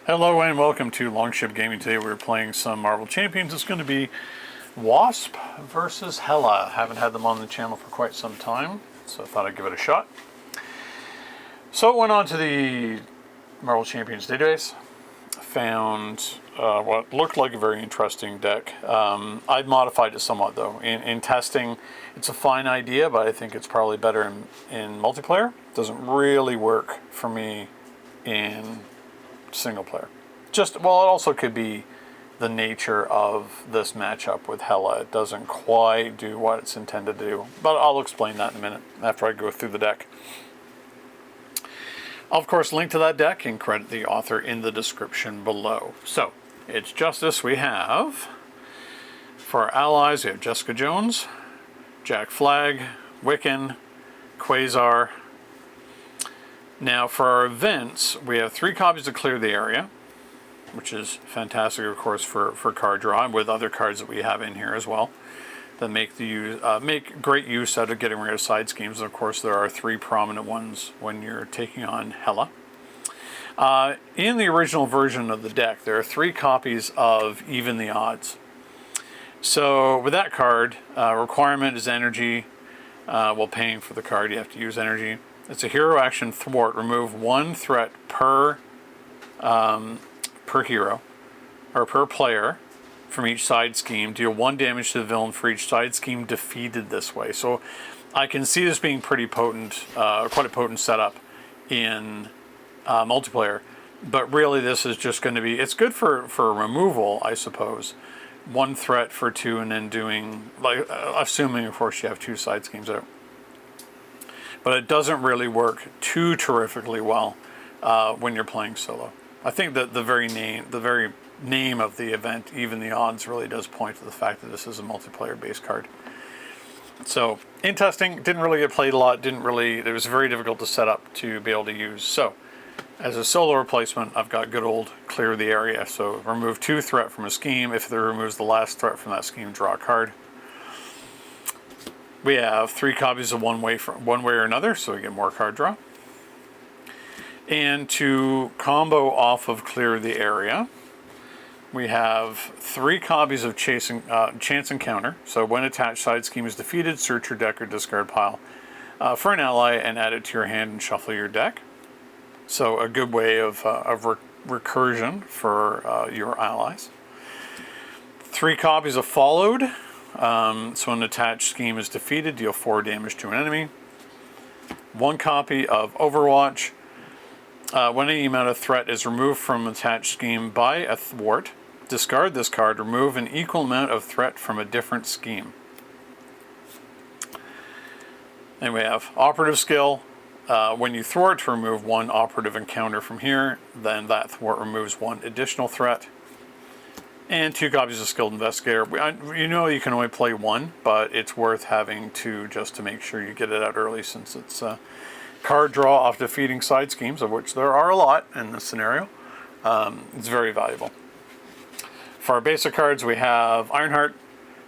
Hello and welcome to Longship Gaming. Today we're playing some Marvel Champions. It's going to be Wasp versus HELA. Haven't had them on the channel for quite some time, so I thought I'd give it a shot. So I went on to the Marvel Champions database, found what looked like a very interesting deck. I've modified it somewhat though. In testing, it's a fine idea, but I think it's probably better in multiplayer. It doesn't really work for me in single player. It also could be the nature of this matchup with HELA. It doesn't quite do what it's intended to do, but I'll explain that in a minute after I go through the deck. I'll of course link to that deck and credit the author in the description below. So it's Justice we have. For our allies, we have Jessica Jones, Jack Flag, Wiccan, Quasar. Now for our events, we have 3 copies to clear the area, which is fantastic, of course, for card draw, with other cards that we have in here as well that make great use out of getting rid of side schemes. And of course, there are 3 prominent ones when you're taking on HELA. In the original version of the deck, there are 3 copies of Even the Odds. So with that card, requirement is energy. While paying for the card, you have to use energy. It's a hero action thwart. Remove 1 threat per hero, or per player, from each side scheme. Deal 1 damage to the villain for each side scheme defeated this way. So I can see this being pretty potent, quite a potent setup in multiplayer. But really this is just going to be, it's good for removal, I suppose. 1 threat for 2 and then doing, assuming of course you have 2 side schemes out. But it doesn't really work too terrifically well when you're playing solo. I think that the very name of the event, Even the Odds, really does point to the fact that this is a multiplayer-based card. So in testing, didn't really get played a lot. It was very difficult to set up to be able to use. So as a solo replacement, I've got good old clear the area. So remove 2 threat from a scheme. If it removes the last threat from that scheme, draw a card. We have 3 copies of one way or another, so we get more card draw. And to combo off of clear the area, we have 3 copies of Chance Encounter. So when attached side scheme is defeated, search your deck or discard pile for an ally and add it to your hand and shuffle your deck. So a good way of recursion for your allies. 3 copies of Followed. So an attached scheme is defeated, deal 4 damage to an enemy. 1 copy of Overwatch. When any amount of threat is removed from an attached scheme by a thwart, discard this card, remove an equal amount of threat from a different scheme. And we have Operative Skill. When you thwart, remove 1 operative encounter from here, then that thwart removes 1 additional threat. And 2 copies of Skilled Investigator. You know you can only play 1, but it's worth having 2 just to make sure you get it out early, since it's card draw off defeating side schemes, of which there are a lot in this scenario. It's very valuable. For our basic cards, we have Ironheart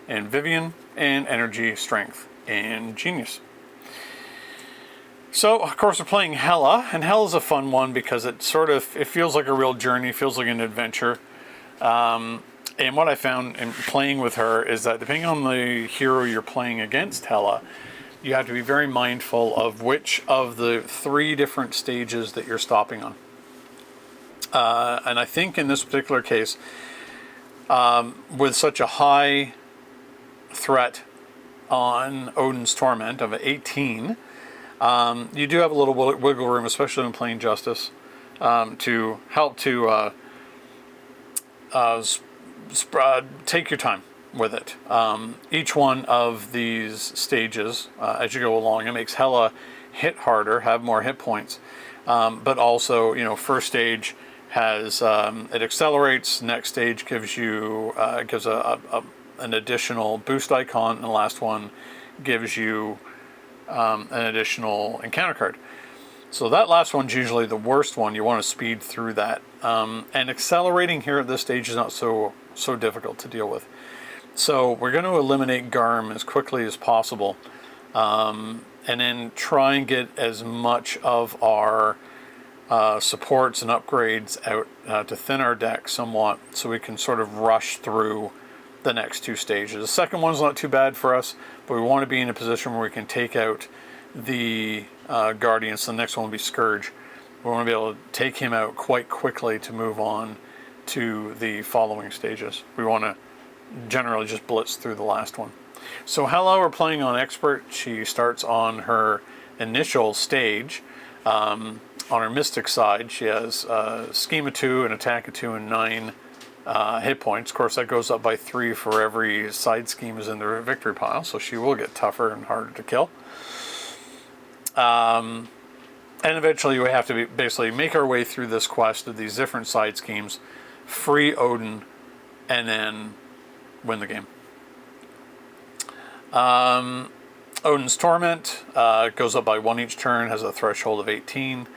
and Vivian, and Energy, Strength, and Genius. So, of course, we're playing HELA, and HELA's a fun one because it feels like a real journey, feels like an adventure. And what I found in playing with her is that depending on the hero you're playing against HELA, you have to be very mindful of which of the 3 different stages that you're stopping on. And I think in this particular case, with such a high threat on Odin's Torment of 18, you do have a little wiggle room, especially when playing Justice, to help to take your time with it. Each one of these stages, as you go along, it makes HELA hit harder, have more hit points, but also, first stage has it accelerates. Next stage gives you an additional boost icon, and the last one gives you an additional encounter card. So that last one's usually the worst one. You want to speed through that, and accelerating here at this stage is not so difficult to deal with. So we're going to eliminate Garm as quickly as possible, and then try and get as much of our supports and upgrades out to thin our deck somewhat, so we can sort of rush through the next two stages. The second one's not too bad for us, but we want to be in a position where we can take out the Guardians. The next one will be Scourge. We want to be able to take him out quite quickly to move on to the following stages. We want to generally just blitz through the last one. So HELA, we're playing on Expert. She starts on her initial stage. On her Mystic side, she has Scheme of 2, an Attack of 2, and 9 hit points. Of course, that goes up by 3 for every side scheme is in the victory pile, so she will get tougher and harder to kill. And eventually we have to basically make our way through this quest of these different side schemes, free Odin, and then win the game. Odin's Torment goes up by 1 each turn, has a threshold of 18.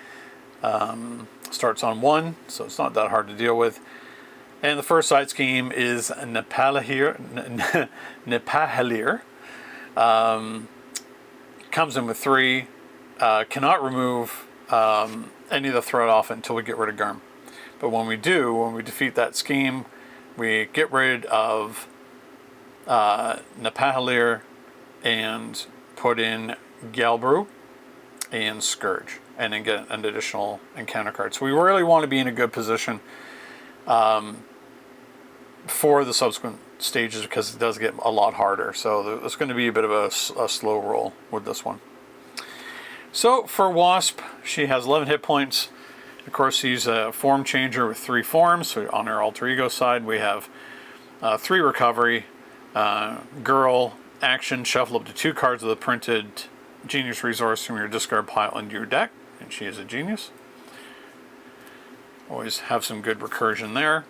Starts on 1, so it's not that hard to deal with. And the first side scheme is Nepahelir. Comes in with 3. Cannot remove any of the threat off it until we get rid of Garm. But when we do, when we defeat that scheme, we get rid of Nepahelir and put in Galbrew and Scourge, and then get an additional encounter card. So we really want to be in a good position for the subsequent stages, because it does get a lot harder. So it's going to be a bit of a slow roll with this one. So for Wasp, she has 11 hit points. Of course, she's a form changer with 3 forms. So on her alter ego side, we have 3 recovery, girl, action, shuffle up to 2 cards of the printed genius resource from your discard pile into your deck, and she is a genius. Always have some good recursion there.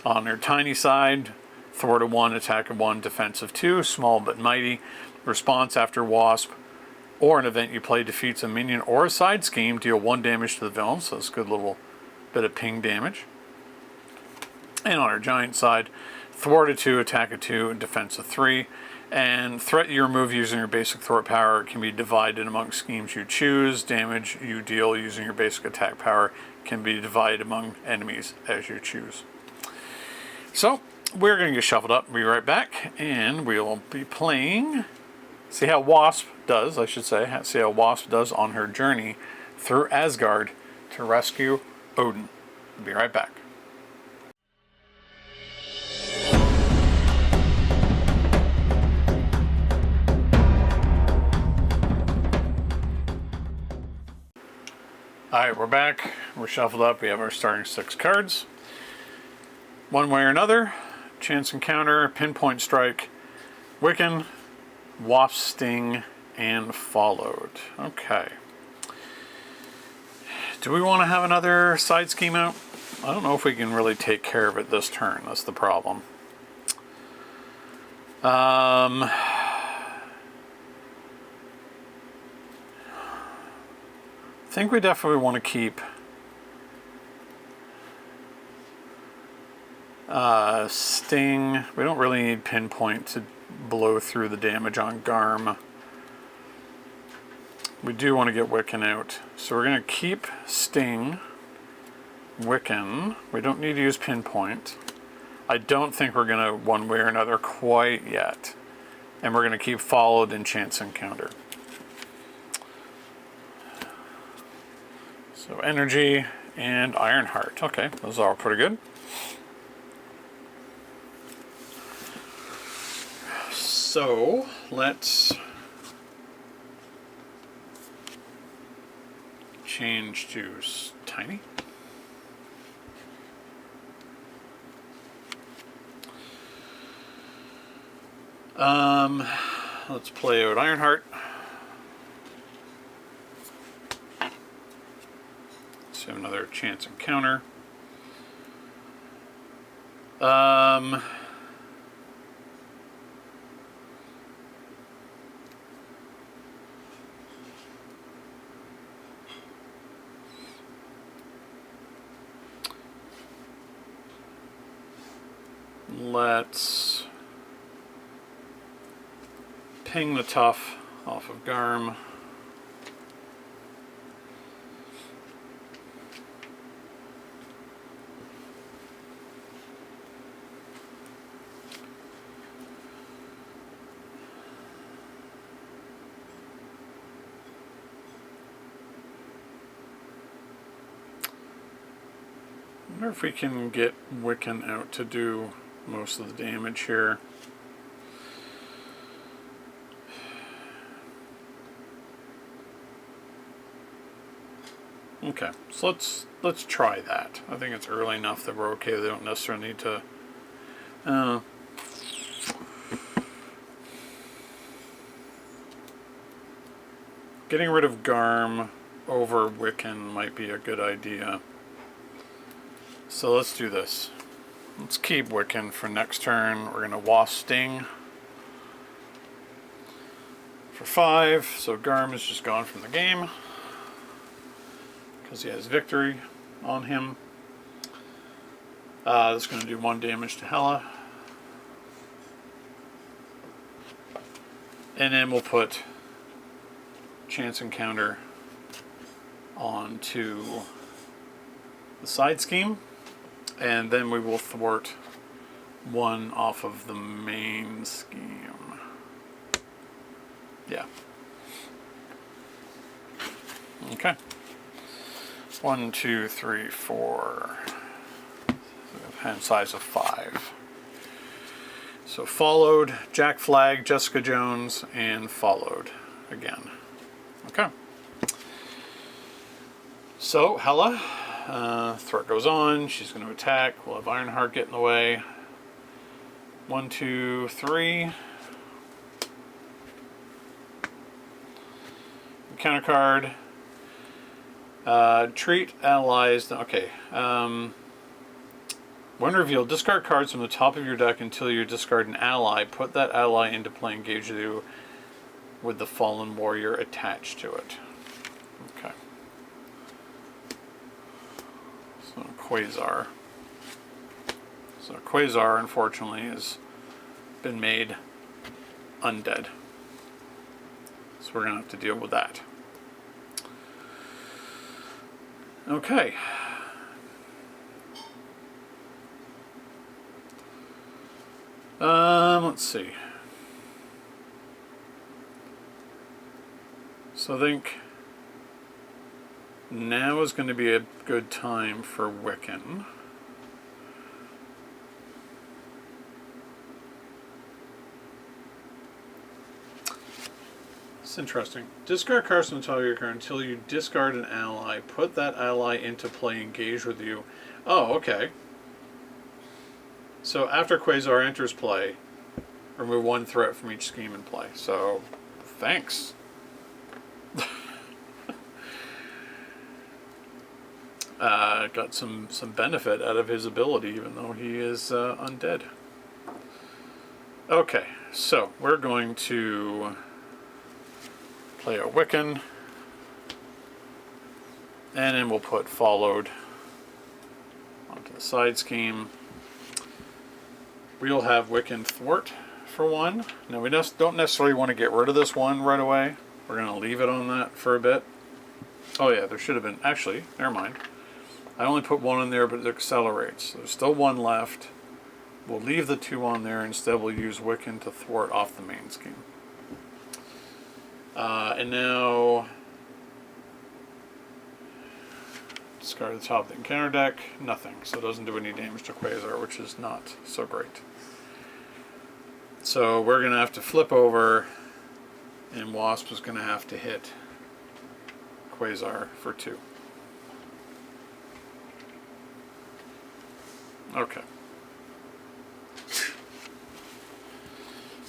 On her tiny side, thwart of 1, attack of 1, defense of 2, small but mighty. Response after Wasp or an event you play defeats a minion or a side scheme, deal 1 damage to the villain, so it's a good little bit of ping damage. And on her giant side, thwart of 2, attack of 2, and defense of 3. And threat you remove using your basic thwart power can be divided among schemes you choose. Damage you deal using your basic attack power can be divided among enemies as you choose. So we're going to get shuffled up. We'll be right back, and we'll be playing. See how Wasp does, I should say. See how Wasp does on her journey through Asgard to rescue Odin. We'll be right back. Alright, we're back. We're shuffled up. We have our starting 6 cards. One way or another, chance encounter, pinpoint strike, Wiccan, Wasp Sting, and Followed. Okay. Do we want to have another side scheme out? I don't know if we can really take care of it this turn. That's the problem. I think we definitely want to keep Sting. We don't really need Pinpoint to blow through the damage on Garm. We do want to get Wiccan out. So we're going to keep Sting, Wiccan. We don't need to use Pinpoint. I don't think we're going to one way or another quite yet. And we're going to keep Followed and Chance Encounter. So Energy and Ironheart. Okay, those are all pretty good. So let's change to Tiny. Let's play out Ironheart. Let's have another chance encounter. Let's ping the Tough off of Garm. wonder if we can get Wiccan out to do most of the damage here. Okay, so let's try that. I think it's early enough that we're okay. They don't necessarily need to. Getting rid of Garm over Wiccan might be a good idea. So let's do this. Let's keep Wiccan for next turn. We're going to Wasp Sting for 5. So Garm is just gone from the game because he has victory on him. That's going to do 1 damage to HELA. And then we'll put Chance Encounter onto the side scheme. And then we will thwart 1 off of the main scheme. Yeah. Okay. 1, 2, 3, 4. Hand size of 5. So followed, Jack Flag, Jessica Jones, and followed again. Okay. So HELA, threat goes on. She's going to attack. We'll have Ironheart get in the way. 1, 2, 3. Counter card. Treat allies. Okay. When revealed, discard cards from the top of your deck until you discard an ally. Put that ally into play. Engage you with the Fallen Warrior attached to it. Okay. So Quasar. So Quasar, unfortunately, has been made undead. So we're going to have to deal with that. Okay. Let's see. So I think now is going to be a good time for Wiccan. It's interesting. Discard cards from the top of your card until you discard an ally. Put that ally into play. Engage with you. Oh, okay. So after Quasar enters play, remove 1 threat from each scheme in play. So, thanks. Got some benefit out of his ability, even though he is undead. Okay, so we're going to play a Wiccan, and then we'll put followed onto the side scheme. We'll have Wiccan thwart for 1. Now we just don't necessarily want to get rid of this 1 right away. We're going to leave it on that for a bit. Oh yeah, there should have been, actually, never mind. I only put 1 in there, but it accelerates. So there's still 1 left. We'll leave the 2 on there. Instead, we'll use Wiccan to thwart off the main scheme. And now, discard the top of the encounter deck. Nothing. So it doesn't do any damage to Quasar, which is not so great. So we're going to have to flip over, and Wasp is going to have to hit Quasar for 2. Okay.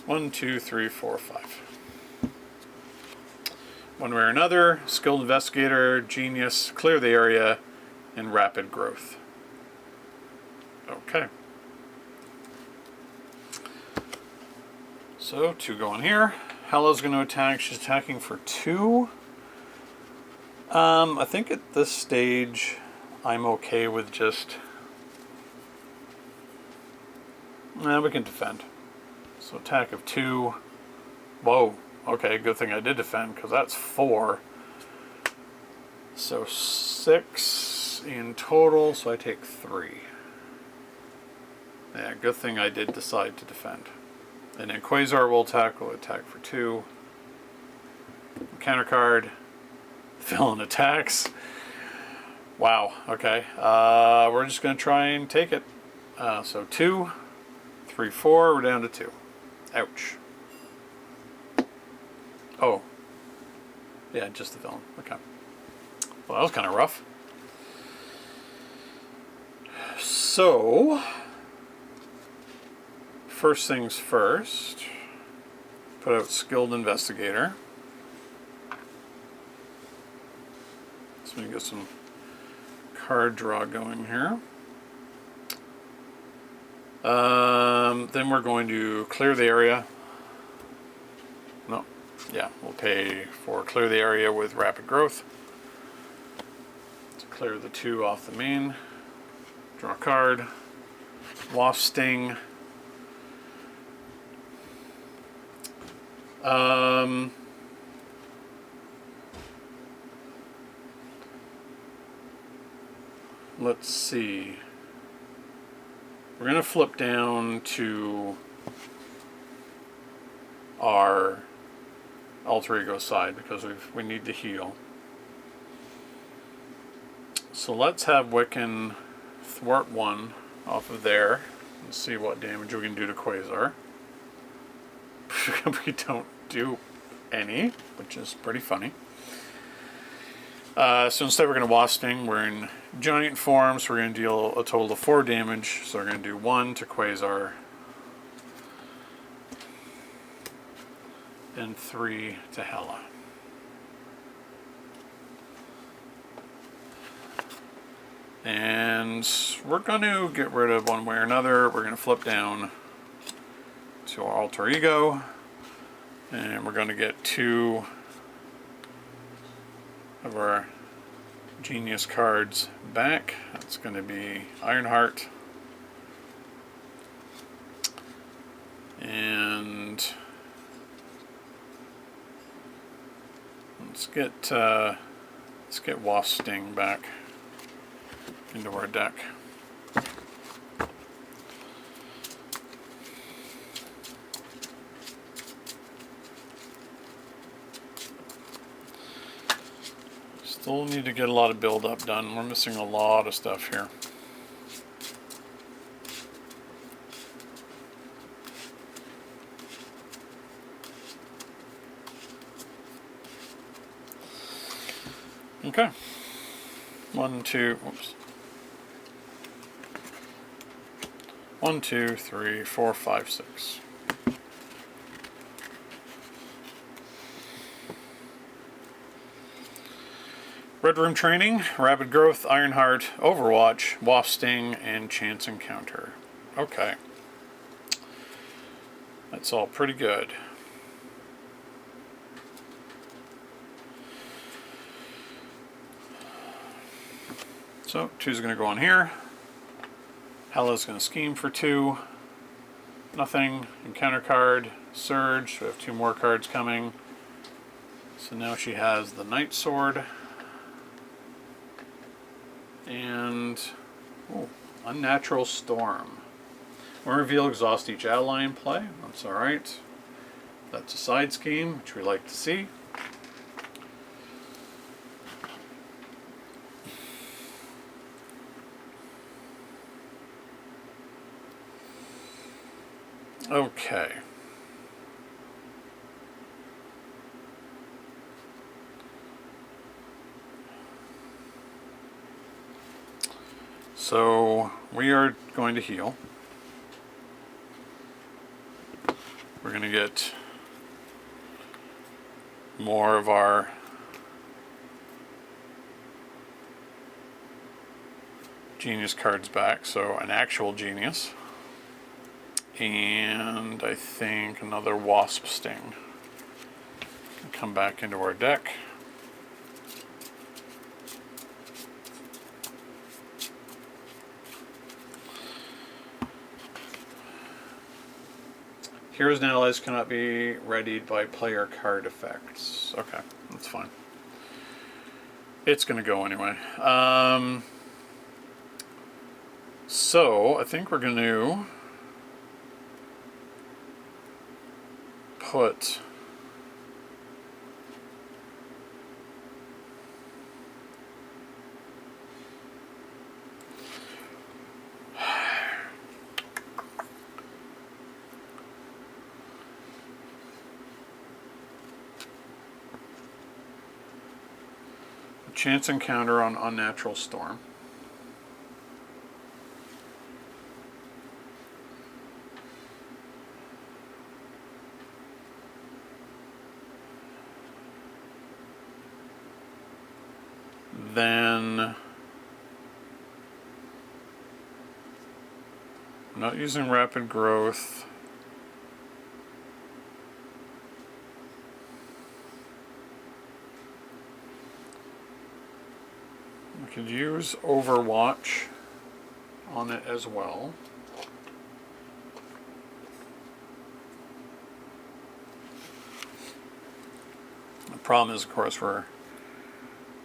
1, 2, 3, 4, 5. One way or another, Skilled Investigator, Genius, Clear the Area, and Rapid Growth. Okay. So, 2 going here. HELA's going to attack. She's attacking for 2. I think at this stage, I'm okay with just... we can defend. So attack of 2. Whoa. Okay, good thing I did defend, because that's 4. So 6 in total, so I take 3. Yeah, good thing I did decide to defend. And then Quasar will attack for 2. Counter card. Villain attacks. Wow, okay. We're just going to try and take it. So 2, 3, 4, we're down to 2. Ouch. Oh. Yeah, just the villain. Okay. Well, that was kind of rough. So, first things first, put out Skilled Investigator. So we can get some card draw going here. Then we're going to clear the area. No, yeah, we'll pay for clear the area with rapid growth. To clear the 2 off the main. Draw a card. Wasp Sting. Let's see. We're going to flip down to our alter ego side because we need to heal. So let's have Wiccan thwart 1 off of there and see what damage we can do to Quasar. We don't do any, which is pretty funny. So instead we're going to Wasp Sting. We're in giant form, so we're going to deal a total of 4 damage. So we're going to do 1 to Quasar and 3 to HELA. And we're going to get rid of one way or another. We're going to flip down to our alter ego, and we're going to get 2 of our genius cards back. That's going to be Ironheart and let's get Wasp Sting back into our deck. Still need to get a lot of build-up done. We're missing a lot of stuff here. Okay. 1, 2, oops. 1, 2, 3, 4, 5, 6. Red Room Training, Rapid Growth, Ironheart, Overwatch, Wasp Sting, and Chance Encounter. Okay. That's all pretty good. So 2's going to go on here. HELA's going to scheme for 2. Nothing. Encounter card. Surge. We have 2 more cards coming. So now she has the Night Sword. And Unnatural Storm. We'll reveal exhaust each ally in play. That's alright. That's a side scheme, which we like to see. Okay. So we are going to heal. We're going to get more of our genius cards back, so an actual genius. And I think another Wasp Sting. Come back into our deck. Heroes and allies cannot be readied by player card effects. Okay, that's fine. It's going to go anyway. So I think we're going to put Chance encounter on unnatural storm. Then I'm not using rapid growth. I could use Overwatch on it as well. The problem is, of course, we're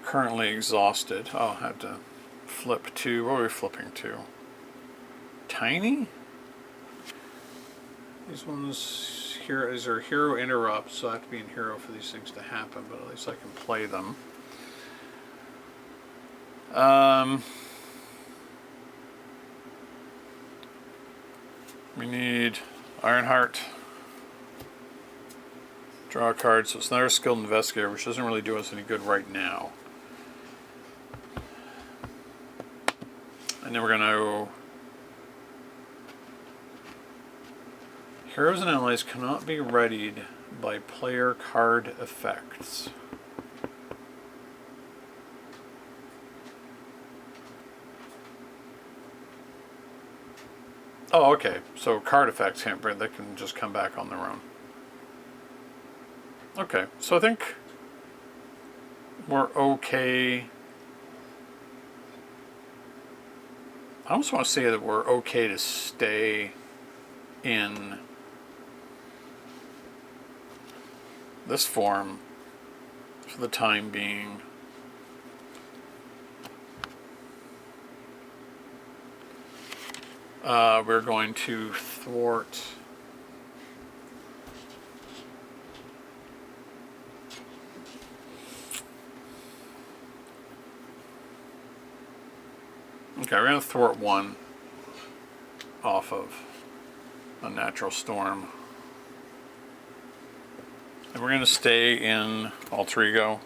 currently exhausted. Oh, I have to flip to. What are we flipping to? Tiny? These ones here is our hero interrupt, so I have to be in hero for these things to happen, but at least I can play them. We need Ironheart. Draw a card, so it's not our skilled investigator, which doesn't really do us any good right now. And then we're going to... Heroes and allies cannot be readied by player card effects. Oh, okay. So card effects can't bring, they can just come back on their own. Okay, so I think we're okay. I almost want to say that we're okay to stay in this form for the time being. We're going to thwart okay, we're going to thwart one off of a natural storm. And we're going to stay in Alter Ego.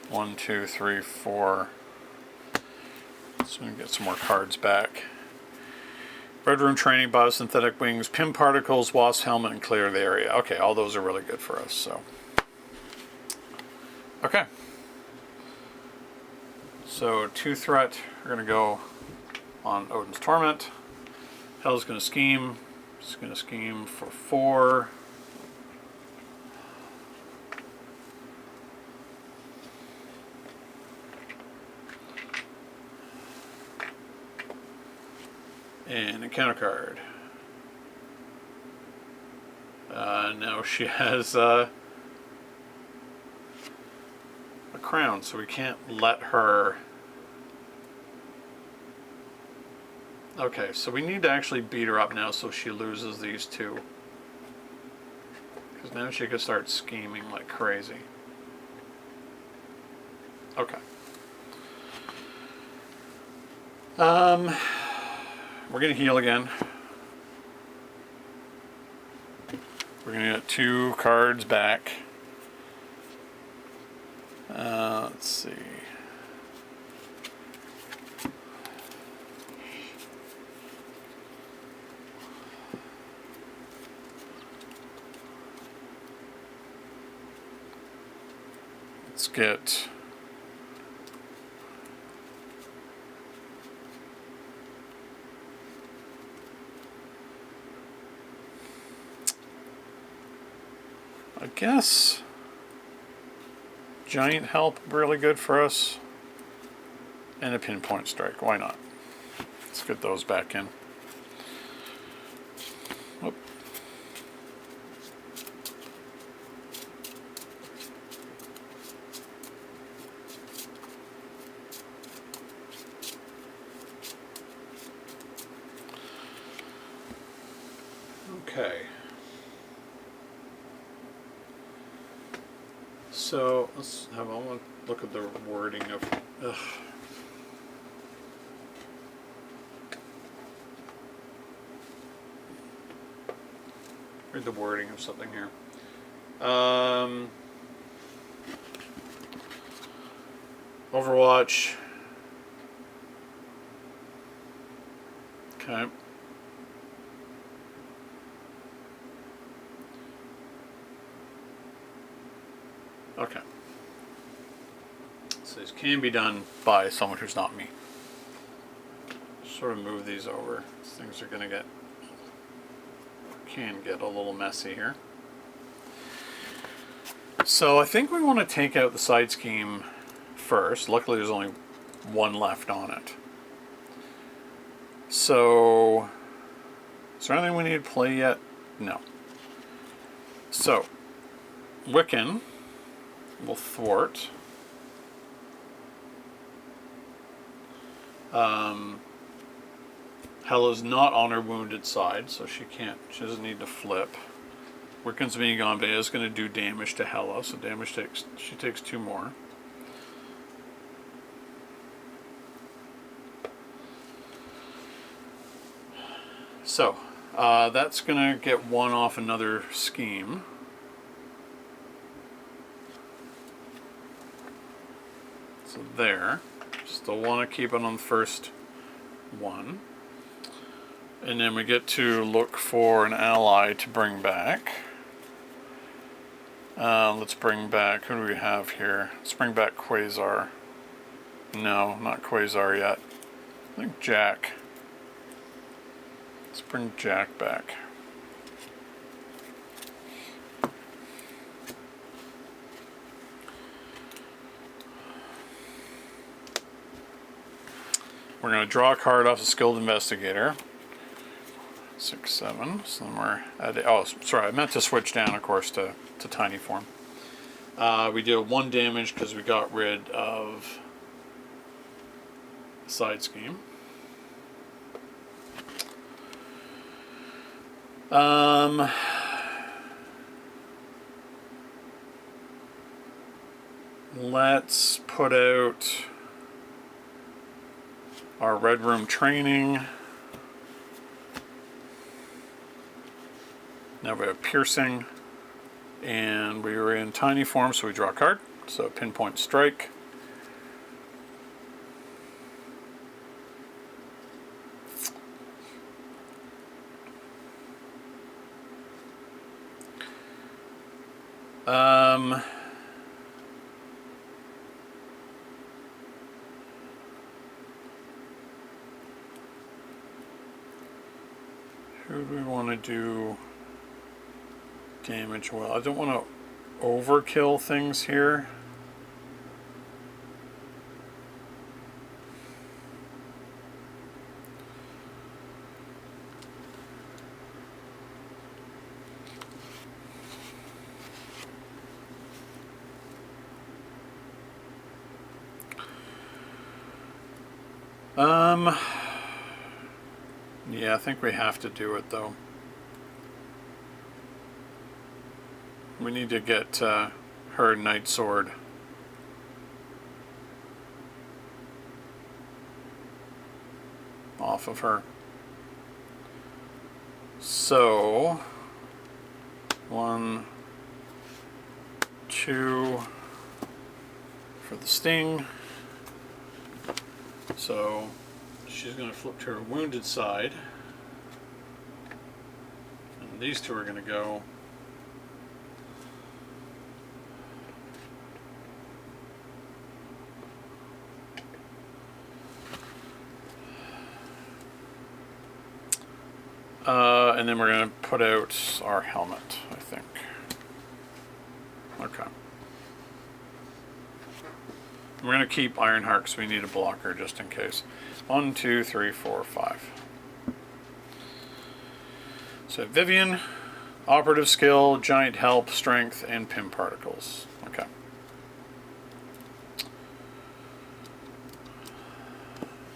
1, 2, 3, 4. So we can get some more cards back. Red Room Training, Biosynthetic Wings, Pim Particles, Wasp Helmet, and Clear the Area. Okay, all those are really good for us, so. Okay. So 2 threat, we're going to go on Odin's Torment. Hell's going to scheme. It's going to scheme for 4. And a counter card. Now she has a crown, so we can't let her. Okay, so we need to actually beat her up now so she loses these 2. Because now she can start scheming like crazy. Okay. We're going to heal again. We're going to get 2 cards back. Let's see. Let's get... I guess Giant Help, really good for us. And a Pinpoint Strike, why not? Let's get those back in. Whoop. Okay. So let's have a look at the wording of. Read the wording of something here. Overwatch. Okay. Okay. So these can be done by someone who's not me. Sort of move these over. Things are going to can get a little messy here. So I think we want to take out the side scheme first. Luckily there's only one left on it. So, is there anything we need to play yet? No. So, Wiccan will thwart. HELA's not on her wounded side, so she doesn't need to flip. Wiccan's being gone is going to do damage to HELA, so she takes 2 more. So, that's going to get 1 off another scheme. So there. Still want to keep it on the first one. And then we get to look for an ally to bring back. Let's bring back, who do we have here? Let's bring back Quasar. No, not Quasar yet. I think Jack. Let's bring Jack back. We're going to draw a card off the Skilled Investigator. 6, 7. So then we're at, oh, sorry, I meant to switch down, of course, to tiny form. We did 1 damage because we got rid of the side scheme. Let's put out our Red Room training. Now we have piercing, and we were in tiny form, so we draw a card. So pinpoint strike. Who do we want to do damage well? I don't want to overkill things here. Yeah, I think we have to do it though. We need to get her Night Sword. Off of her. So 1, 2 for the sting. So she's going to flip to her wounded side. And these 2 are going to go. And then we're going to put out our helmet, I think. Okay. We're going to keep Ironheart because we need a blocker just in case. 1, 2, 3, 4, 5. So Vivian, operative skill, giant help, strength, and pim particles. Okay.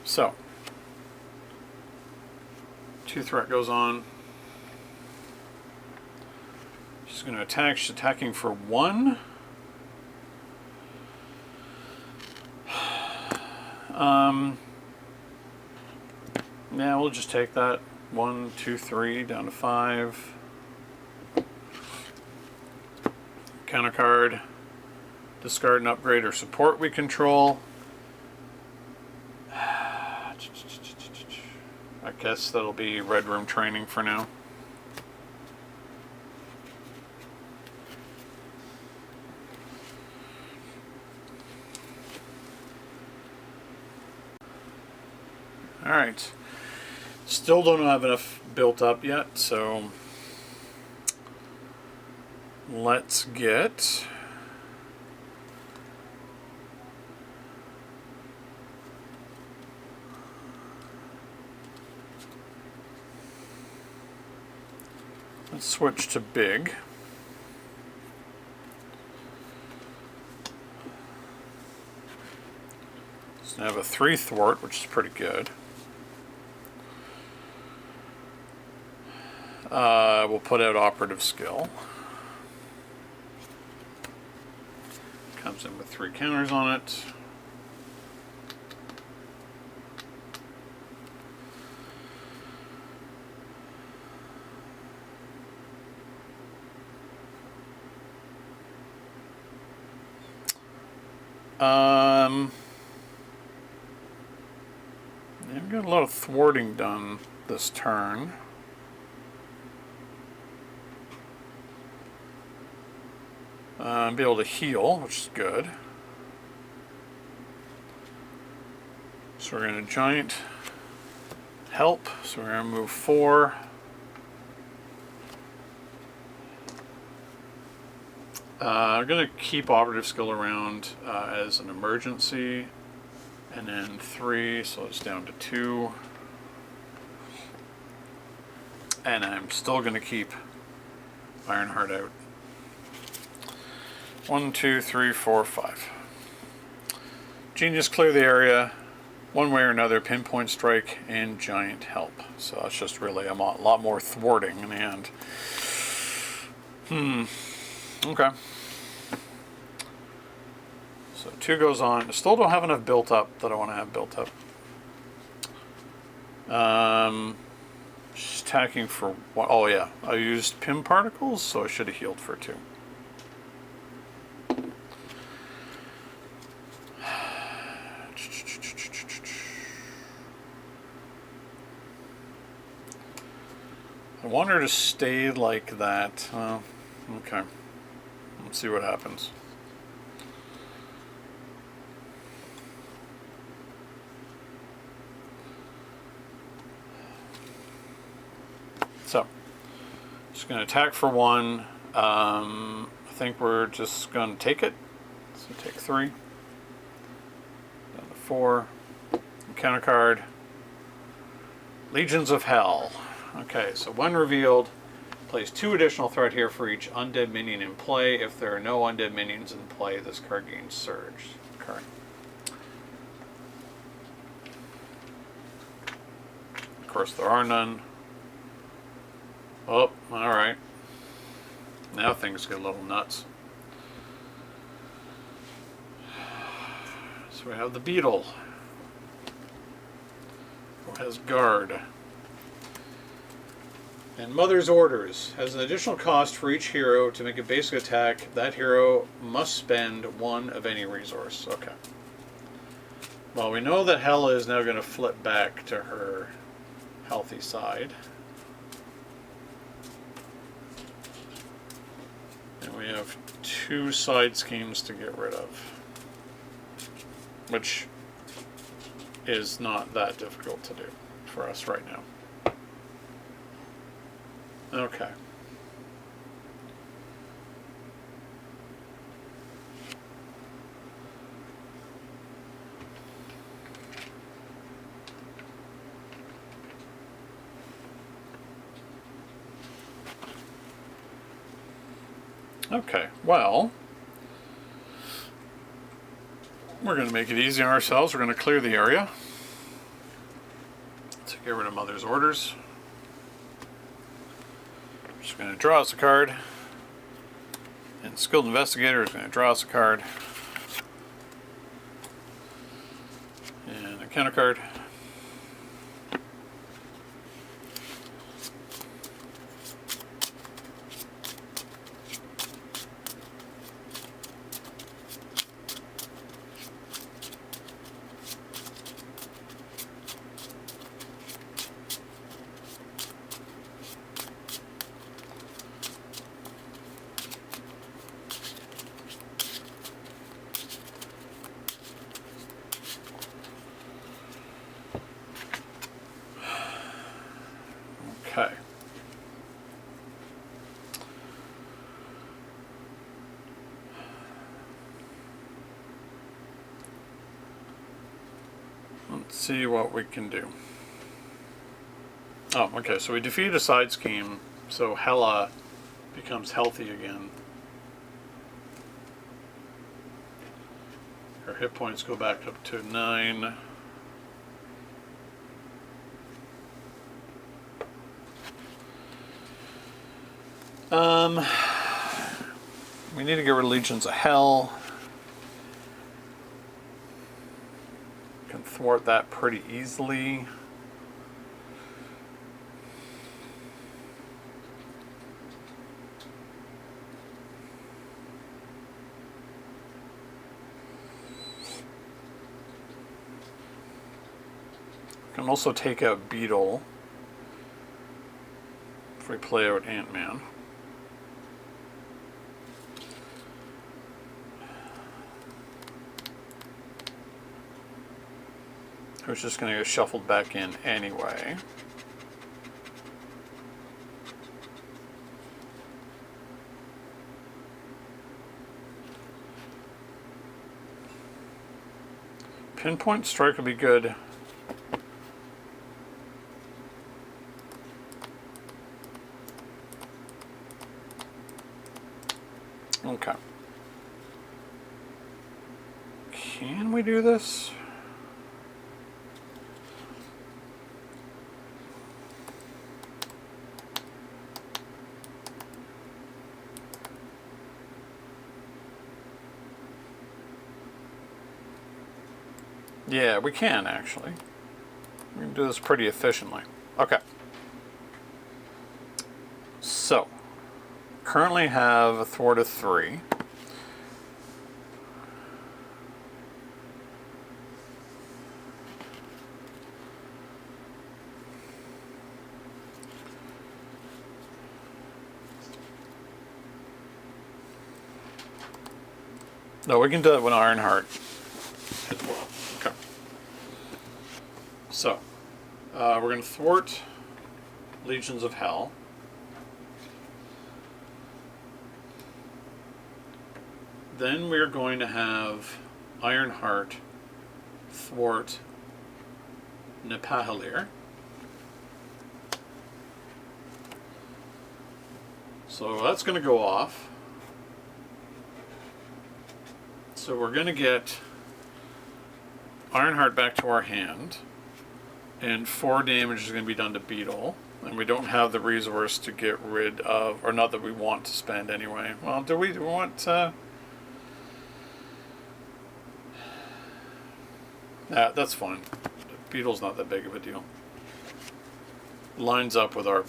So 2 threat goes on. She's going to attack. She's attacking for 1. Yeah, we'll just take that. 1, 2, 3, down to 5. Counter card. Discard an upgrade or support we control. I guess that'll be Red Room training for now. Alright. Still don't have enough built up yet, so let's get let's switch to big. So I have a 3 thwart, which is pretty good. We'll put out operative skill. Comes in with 3 counters on it. I've got a lot of thwarting done this turn. Be able to heal, which is good. So we're going to giant help. So we're going to move 4. I'm going to keep operative skill around as an emergency. And then 3, so it's down to 2. And I'm still going to keep Ironheart out. 1, 2, 3, 4, 5. Genius clear the area. One way or another, pinpoint strike and giant help. So that's just really a lot more thwarting in the end. Okay. So 2 goes on. Still don't have enough built up that I want to have built up. Just attacking for 1. Oh yeah, I used Pim particles, so I should have healed for 2. I want her to stay like that. Well, okay. Let's see what happens. So, just going to attack for 1. I think we're just going to take it. So take 3. Down to 4. Counter card. Legions of Hell. Okay, so when revealed, place 2 additional threat here for each undead minion in play. If there are no undead minions in play, this card gains Surge. Okay. Of course, there are none. Oh, alright. Now things get a little nuts. So we have the Beetle, who has Guard. And Mother's Orders has an additional cost for each hero to make a basic attack. That hero must spend 1 of any resource. Okay. Well, we know that HELA is now going to flip back to her healthy side. And we have 2 side schemes to get rid of, which is not that difficult to do for us right now. Okay. Okay, well, we're going to make it easy on ourselves. We're going to clear the area to get rid of Mother's Orders. Just going to draw us a card, and Skilled Investigator is going to draw us a card, and a counter card. see what we can do. Oh, okay, so we defeat a side scheme, so HELA becomes healthy again. Our hit points go back up to 9. We need to get rid of Legions of Hell. Can thwart that pretty easily. Can also take out Beetle if we play out Ant-Man. Who's just going to get shuffled back in anyway. Pinpoint strike would be good. Okay. Can we do this? Yeah, we can actually. We can do this pretty efficiently. Okay. So, currently have a thwart of 3. No, we can do it with Ironheart as well. Okay. So, we're going to thwart Legions of Hell. Then we're going to have Ironheart thwart Nepahalir. So that's going to go off. So we're going to get Ironheart back to our hand, and 4 damage is going to be done to Beetle, and we don't have the resource to get rid of, or not that we want to spend anyway. Well, do we want that's fine. Beetle's not that big of a deal. Lines up with our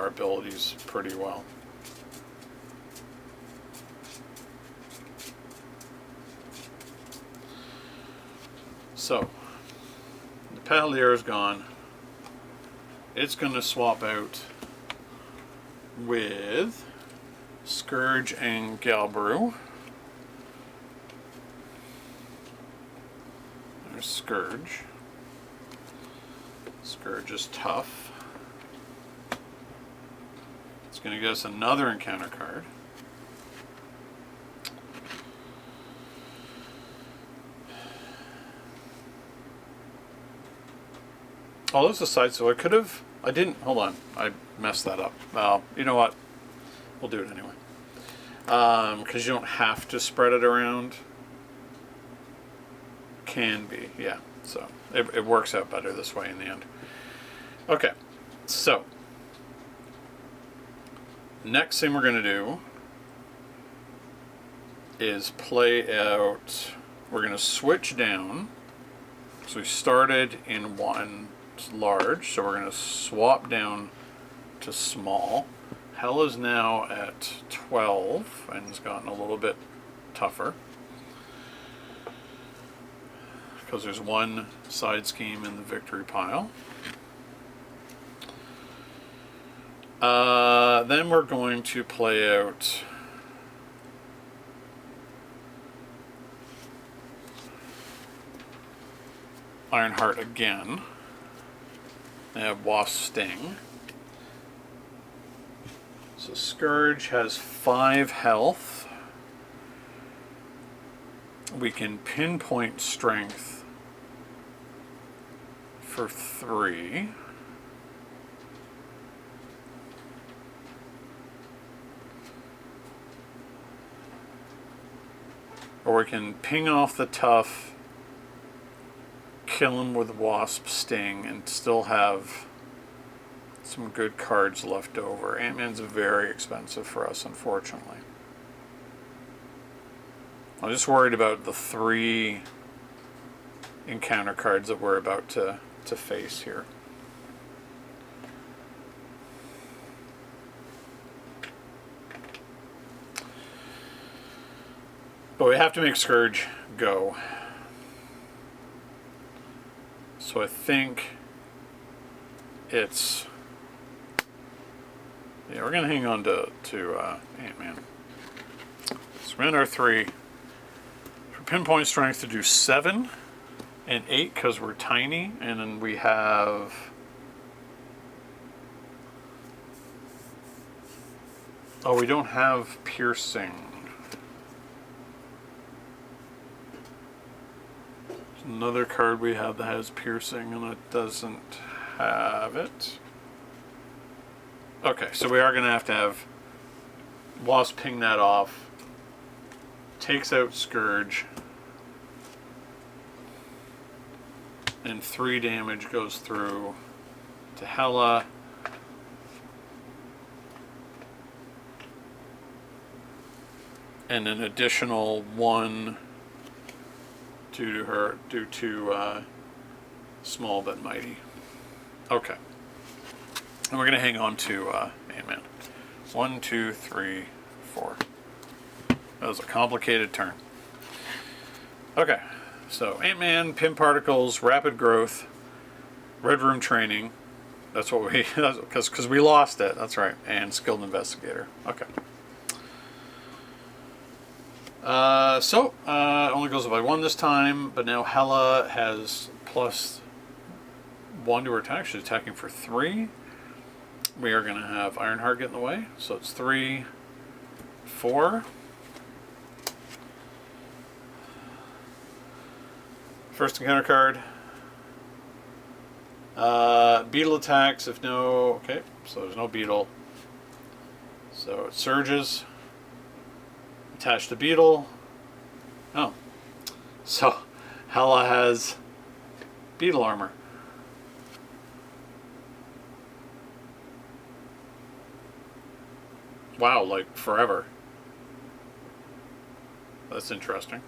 abilities pretty well. So, the Palier is gone. It's going to swap out with Scourge and Galbrew. There's Scourge. Scourge is tough. It's going to get us another encounter card. Oh, there's a side, so I didn't, hold on, I messed that up. Well, you know what, we'll do it anyway. Because you don't have to spread it around. Can be, yeah, so it works out better this way in the end. Okay, so, next thing we're going to do is play out, we're going to switch down. So we started in 1 large, so we're going to swap down to small. Hell is now at 12 and has gotten a little bit tougher because there's 1 side scheme in the victory pile. Then we're going to play out Ironheart again. I have Wasp Sting. So Scourge has 5 health. We can pinpoint strength for 3. Or we can ping off the tough, kill him with Wasp Sting, and still have some good cards left over. Ant-Man's very expensive for us, unfortunately. I'm just worried about the 3 encounter cards that we're about to face here. But we have to make Scourge go. So I think it's... yeah, we're going to hang on to Ant-Man. So we're in our 3. For pinpoint strength to do 7 and 8 because we're tiny. And then we have... oh, we don't have piercing. There's another card we have that has piercing and it doesn't have it. Okay, so we are going to have Wasp ping that off. Takes out Scourge. And 3 damage goes through to HELA. And an additional 1 due to Small but Mighty. Okay. And we're going to hang on to Ant-Man. 1, 2, 3, 4. That was a complicated turn. Okay. So Ant-Man, Pim Particles, Rapid Growth, Red Room Training. That's what we... because we lost it. That's right. And Skilled Investigator. Okay. Only goes by 1 this time, but now HELA has +1 to her attack. She's attacking for 3. We are going to have Ironheart get in the way, so it's 3, 4. First encounter card. Beetle attacks if no... okay, so there's no Beetle. So it surges. Attach to Beetle. Oh. So HELA has Beetle armor. Wow, like forever. That's interesting.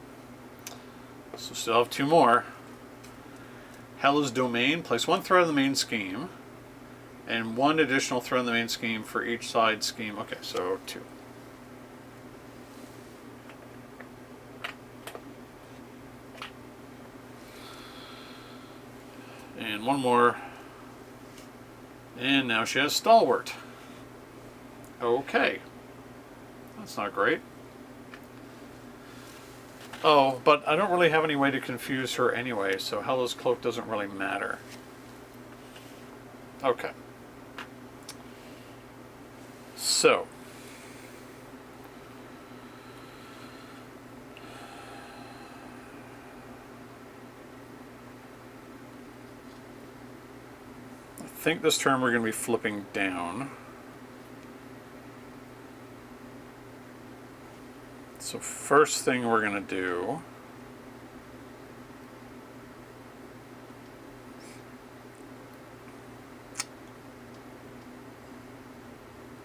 So still have 2 more. HELA's Domain. Place 1 threat in the main scheme. And 1 additional threat in the main scheme for each side scheme. Okay, so 2. And 1 more. And now she has Stalwart. Okay. That's not great. Oh, but I don't really have any way to confuse her anyway, so HELA's Cloak doesn't really matter. Okay. So. I think this turn we're going to be flipping down. So first thing we're going to do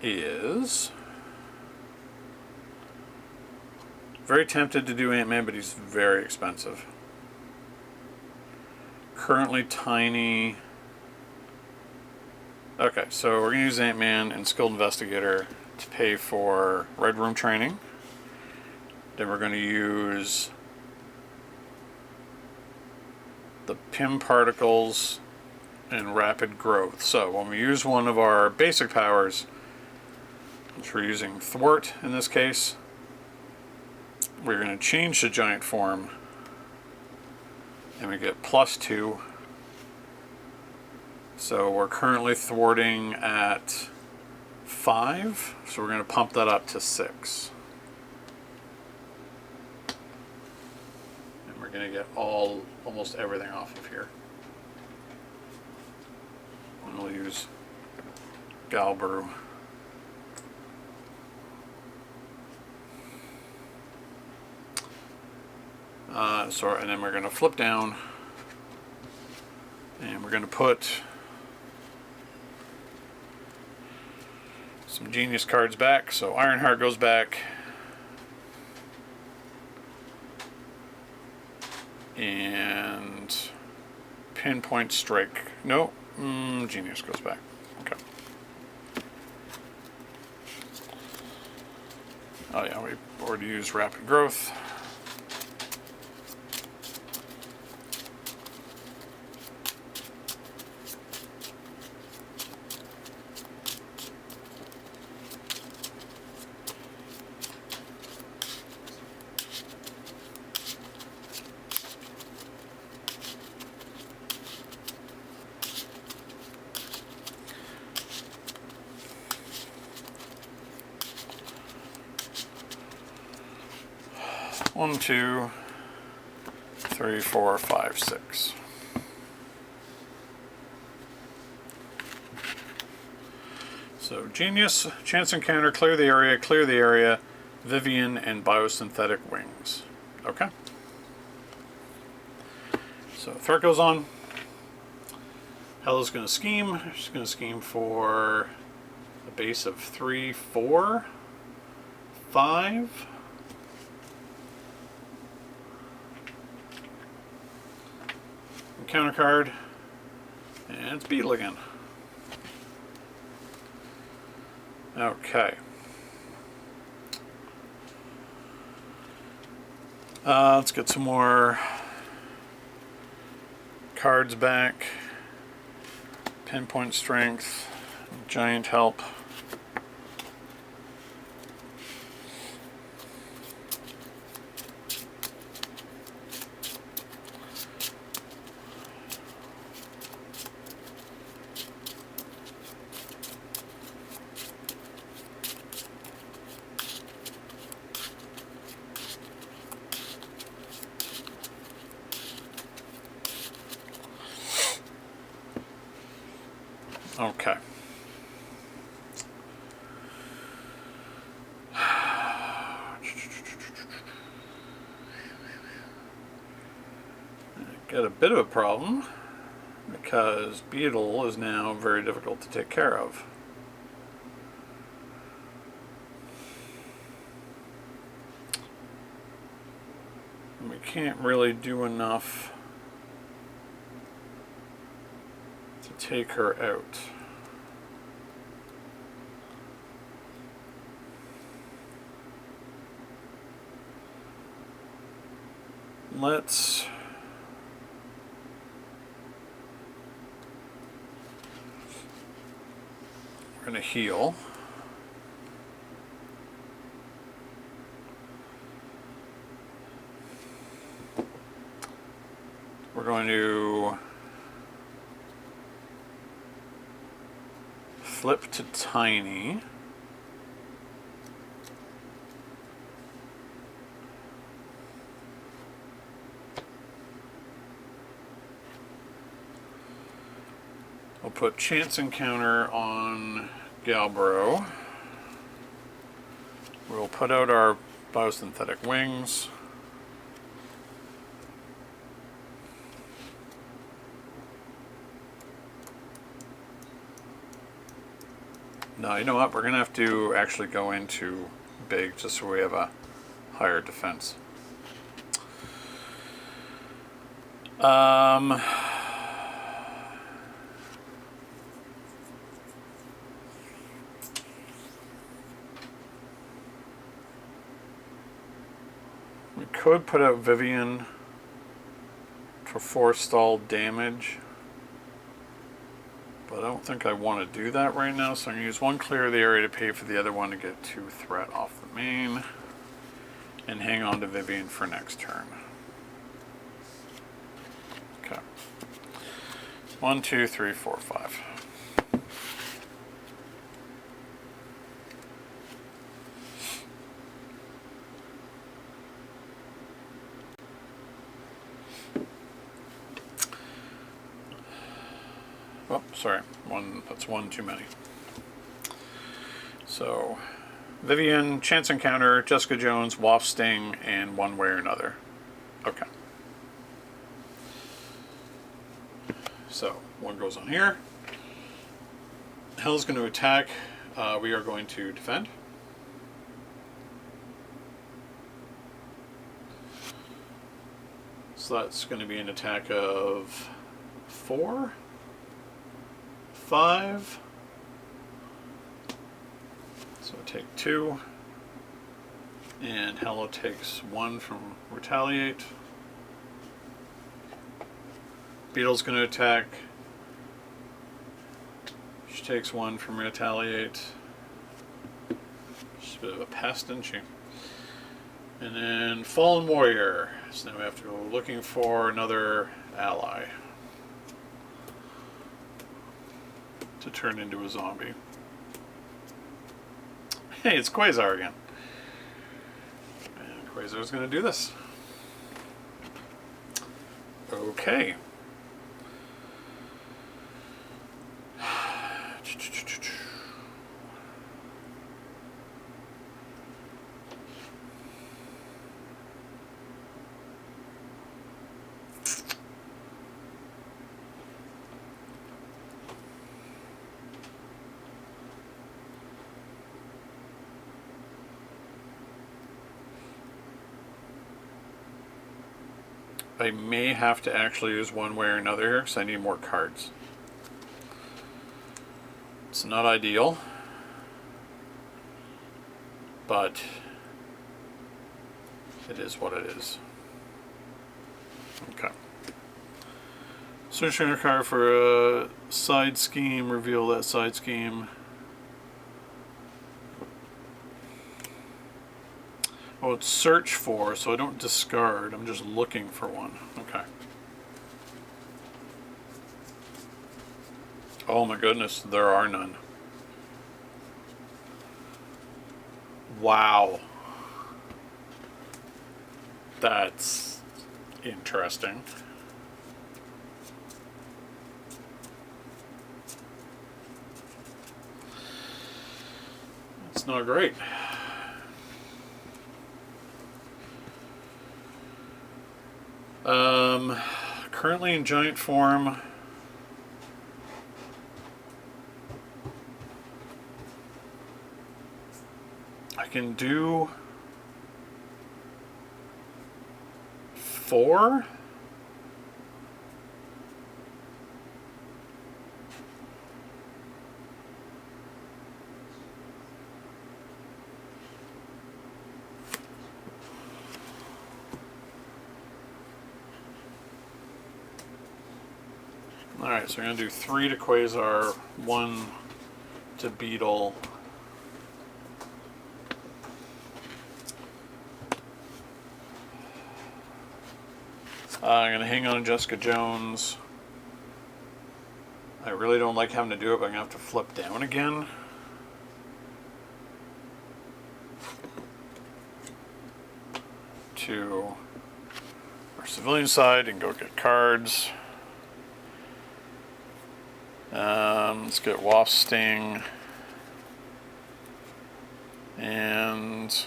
is very tempted to do Ant-Man, but he's very expensive. Currently tiny. Okay, so we're going to use Ant-Man and Skilled Investigator to pay for Red Room Training. Then we're going to use the Pim Particles and Rapid Growth. So when we use one of our basic powers, which we're using Thwart in this case, we're going to change the giant form and we get +2. So we're currently thwarting at 5, so we're going to pump that up to 6. And we're going to get almost everything off of here. use Galbrew. And then we're going to flip down, and we're going to put some Genius cards back. So Ironheart goes back, and Pinpoint Strike. No, Genius goes back. Okay. Oh yeah, we already used Rapid Growth. One, two, three, four, five, six. So Genius, Chance Encounter, Clear the Area, Vivian, and Biosynthetic Wings. Okay. So threat goes on. HELA's going to scheme. She's going to scheme for a base of 3, 4, 5. Counter card, and it's Beetle again. Okay. Let's get some more cards back. Pinpoint Strength, Giant Help. Okay. Got a bit of a problem because Beetle is now very difficult to take care of. And we can't really do enough to take her out. We're going to heal. We're going to flip to Tiny. We'll put Chance Encounter on Galbrew. We'll put out our Biosynthetic Wings. No, you know what? We're going to have to actually go into big just so we have a higher defense. We could put out Vivian for forestall damage, but I don't think I want to do that right now, so I'm going to use one Clear of the Area to pay for the other one to get 2 threat off the main, and hang on to Vivian for next turn. Okay. 1, 2, 3, 4, 5. Oh, sorry. That's one too many. So, Vivian, Chance Encounter, Jessica Jones, Wasp, Sting, and one way or another. Okay. So, one goes on here. HELA's going to attack. We are going to defend. So that's going to be an attack of 4, 5. So take 2. And HELA takes 1 from Retaliate. Beetle's going to attack. She takes 1 from Retaliate. She's a bit of a pest, isn't she? And then Fallen Warrior. So now we have to go looking for another ally to turn into a zombie. Hey, it's Quasar again. And Quasar's going to do this. Okay. I may have to actually use one way or another here because I need more cards. It's not ideal, but it is what it is. Okay. Searching a card for a side scheme, reveal that side scheme. Oh, it's search for, so I don't discard, I'm just looking for one. Okay. Oh my goodness, there are none. Wow. That's interesting. It's not great. Currently in giant form. I can do 4. Alright, so we're going to do 3 to Quasar, 1 to Beetle. I'm going to hang on to Jessica Jones. I really don't like having to do it, but I'm going to have to flip down again. To our civilian side and go get cards. Let's get Wasp, Sting, and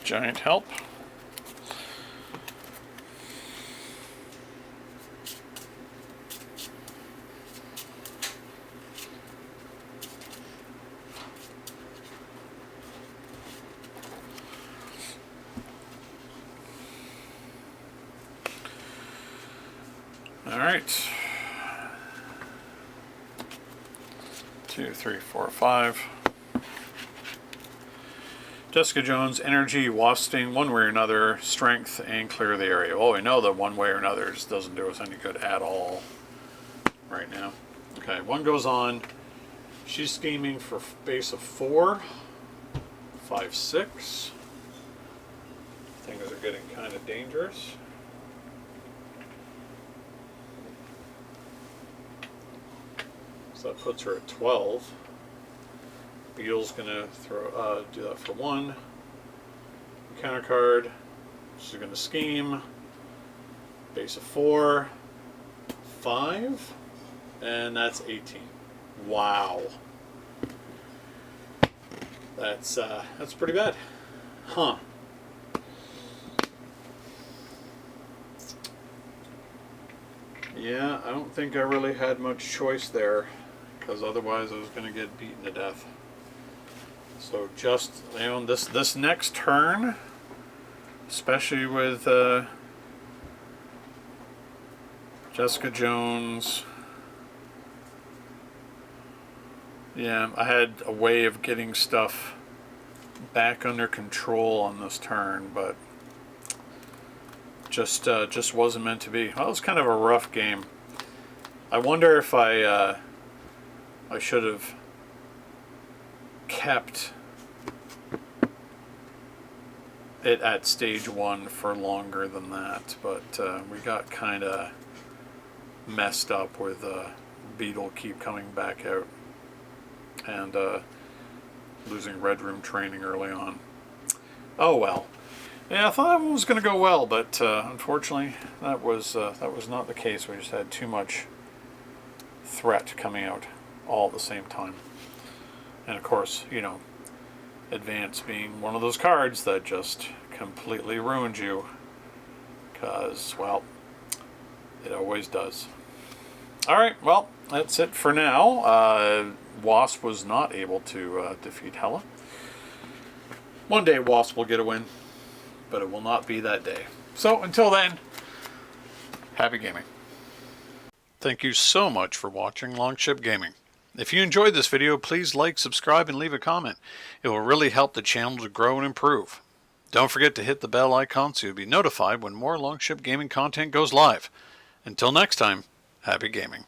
giant help. All right. 2, 3, 4, 5. Jessica Jones, energy, Wasp, Sting, one way or another, strength, and clear the area. Well, we know that one way or another just doesn't do us any good at all right now. Okay, 1 goes on. She's scheming for base of 4, 5, 6. Things are getting kind of dangerous. So that puts her at 12. Beetle's gonna do that for 1. Counter card. She's gonna scheme. Base of 4. 5. And that's 18. Wow. That's pretty bad. Huh. Yeah, I don't think I really had much choice there, because otherwise I was going to get beaten to death. So just, you know, this next turn, especially with Jessica Jones, yeah, I had a way of getting stuff back under control on this turn, but just wasn't meant to be. Well, it was kind of a rough game. I wonder if I should have kept it at stage 1 for longer than that, but we got kind of messed up with Beetle keep coming back out and losing Red Room training early on. Oh well. Yeah, I thought that one was going to go well, but unfortunately that was not the case. We just had too much threat coming out all at the same time. And of course, you know, Advance being one of those cards that just completely ruined you, because, well, it always does. Alright, well, that's it for now. Wasp was not able to defeat HELA. One day Wasp will get a win, but it will not be that day. So until then, happy gaming. Thank you so much for watching Longship Gaming. If you enjoyed this video, please like, subscribe, and leave a comment. It will really help the channel to grow and improve. Don't forget to hit the bell icon so you'll be notified when more Longship Gaming content goes live. Until next time, happy gaming.